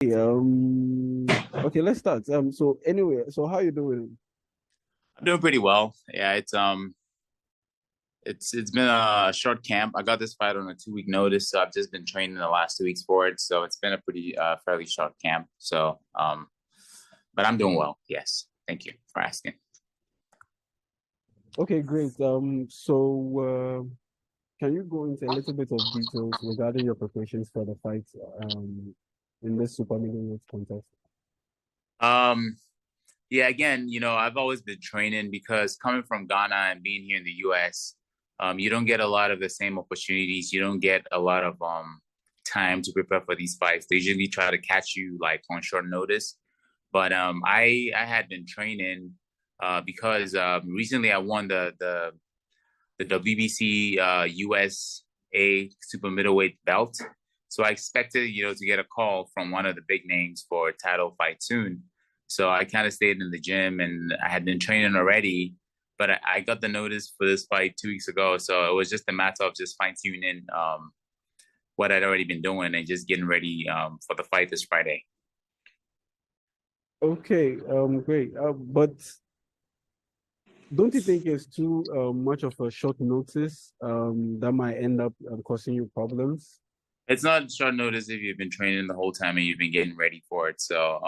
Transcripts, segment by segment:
Okay, let's start. So anyway, so how you doing? I'm doing pretty well. Yeah, it's been a short camp. I got this fight on a 2 week notice, so I've just been training the last 2 weeks for it. So it's been a pretty fairly short camp. But I'm doing well. Yes, thank you for asking. Okay, great. Can you go into a little bit of details regarding your preparations for the fight in this Super Middleweight contest? Um, yeah, again, I've always been training because coming from Ghana and being here in the U.S., you don't get a lot of the same opportunities. You don't get a lot of time to prepare for these fights. They usually try to catch you like on short notice. But I had been training because recently I won the WBC USA Super Middleweight belt. So I expected, to get a call from one of the big names for a title fight soon. So I kind of stayed in the gym and I had been training already, but I got the notice for this fight 2 weeks ago. So it was just a matter of just fine tuning what I'd already been doing and just getting ready for the fight this Friday. Okay, great. But don't you think it's too much of a short notice that might end up causing you problems? It's not short notice if you've been training the whole time and you've been getting ready for it. So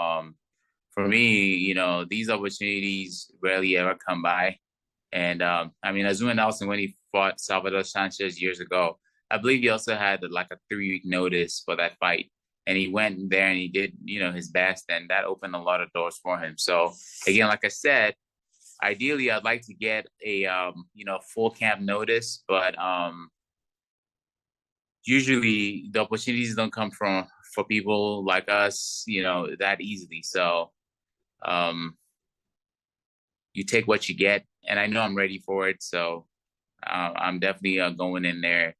for me, these opportunities rarely ever come by. And I mean, Azuma Nelson, when he fought Salvador Sanchez years ago, I believe he also had like a 3 week notice for that fight. And he went there and he did, his best. And that opened a lot of doors for him. So again, like I said, ideally, I'd like to get a, full camp notice. But usually the opportunities don't come from for people like us, that easily. So um, you take what you get, and I know I'm ready for it. So I'm definitely going in there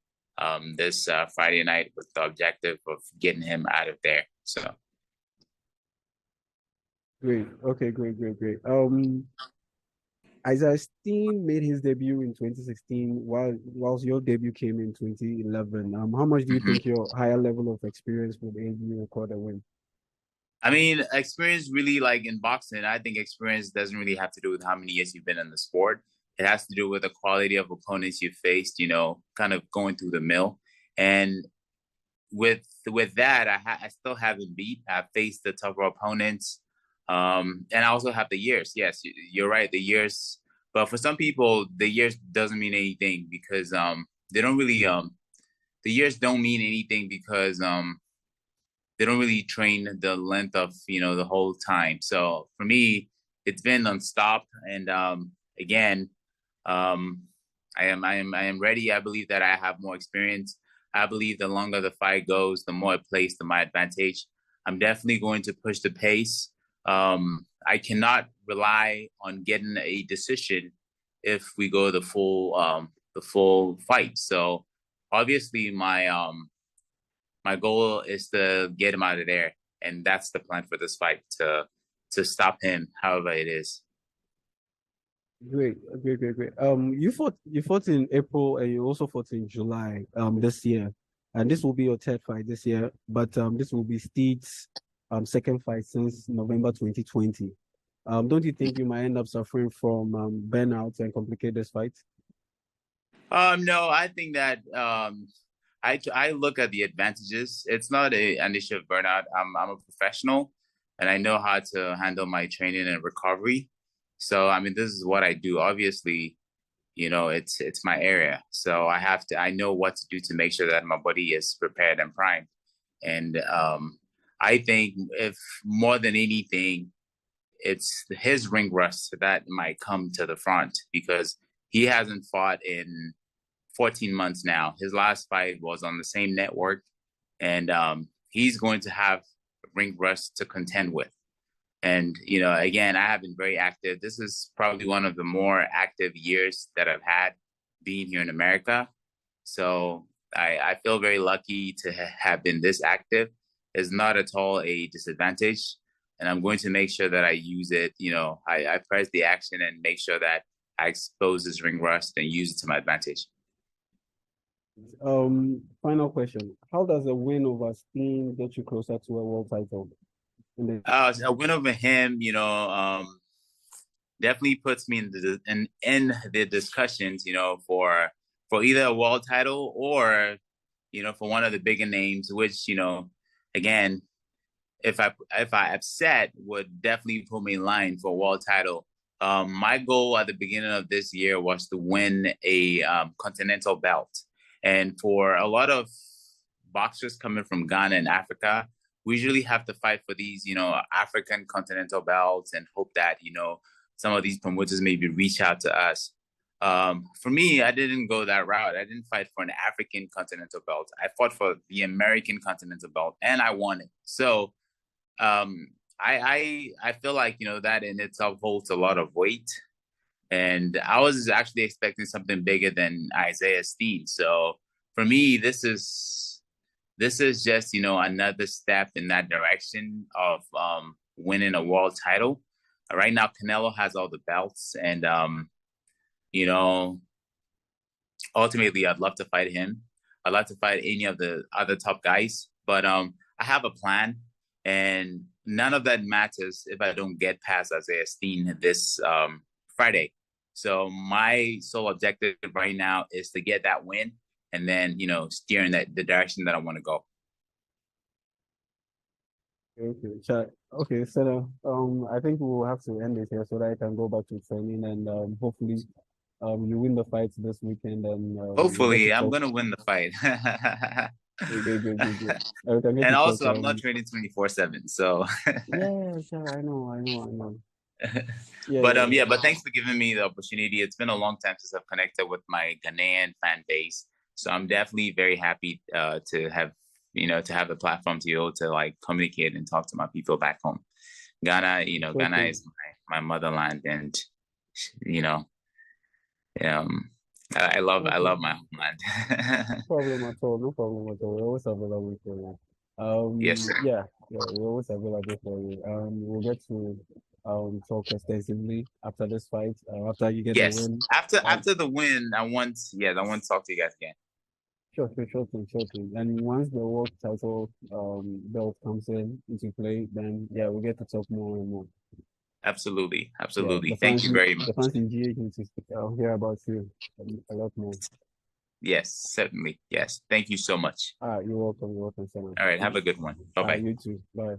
this Friday night with the objective of getting him out of there. So Great. Okay, great, great, great. Isaiah Steen made his debut in 2016, whilst your debut came in 2011. How much do you mhm. think your higher level of experience would aid you record a win? I mean, experience really like in boxing, I think experience doesn't really have to do with how many years you've been in the sport. It has to do with the quality of opponents you've faced, kind of going through the mill. And with that, I still haven't beat. I've faced the tougher opponents, and I also have the years. Yes, you're right, the years. But for some people, the years doesn't mean anything because they don't really the years don't mean anything because they don't really train the length of the whole time. So for me, it's been nonstop, and again, um, I am ready. I believe that I have more experience. I believe the longer the fight goes, the more it plays to my advantage. I'm definitely going to push the pace. I cannot rely on getting a decision if we go the full fight. So obviously my goal is to get him out of there, and that's the plan for this fight to stop him, however it is. Great, great, great, great. You fought in April and you also fought in July this year, and this will be your third fight this year. But this will be Steed's second fight since November 2020. Don't you think you might end up suffering from burnout and complicate this fight? No, I think that I look at the advantages. It's not an issue of burnout. I'm a professional, and I know how to handle my training and recovery. So I mean, this is what I do. Obviously, it's my area, so I know what to do to make sure that my body is prepared and primed. And I think if more than anything, it's his ring rust that might come to the front because he hasn't fought in 14 months now. His last fight was on the same network, and he's going to have ring rust to contend with. And, again, I have been very active. This is probably one of the more active years that I've had being here in America. So I feel very lucky to have been this active. It's not at all a disadvantage. And I'm going to make sure that I use it. I press the action and make sure that I expose this ring rust and use it to my advantage. Final question. How does a win over Steen get you closer to a world title? A win over him, definitely puts me in the discussions, for either a world title or, for one of the bigger names, which, again, if I upset, would definitely put me in line for a world title. My goal at the beginning of this year was to win a continental belt, and for a lot of boxers coming from Ghana and Africa, we usually have to fight for these, African continental belts and hope that some of these promoters maybe reach out to us. For me, I didn't go that route. I didn't fight for an African continental belt. I fought for the American continental belt, and I won it. So I feel like that in itself holds a lot of weight, and I was actually expecting something bigger than Isaiah Steen. So for me, this is just another step in that direction of winning a world title. Right now, Canelo has all the belts, and you know ultimately, I'd love to fight him. I'd love to fight any of the other top guys, but I have a plan, and none of that matters if I don't get past Isaiah Steen this Friday. So my sole objective right now is to get that win, and then steer in the direction that I want to go. Okay, so I think we'll have to end it here so that I can go back to training and hopefully you win the fights this weekend and we get to Hopefully, I'm talk. gonna win the fight. Good. We can get And to talk. also, I'm not training 24/7, so. Yeah, sure, I know. But Yeah. but thanks for giving me the opportunity. It's been a long time since I've connected with my Ghanaian fan base, so I'm definitely very happy to have the platform to be able to like communicate and talk to my people back home. Ghana Okay. is my motherland, and you know, I love my homeland. Problem at all. No problem at all. We're always available for you. Yes, sir. We're always available for you. We'll get to talk extensively after this fight. After you get the Yes. win. After the win, I want to talk to you guys again. Sure thing. And once the world title belt comes into play, then yeah, we get to talk more and more. Absolutely. Yeah, Absolutely. Thank you very the much. fans in GH need to hear about you a lot more. Yes, certainly. Yes. Thank you so much. You're welcome, Sana. All right. Have a good one. Bye bye. You too. Bye.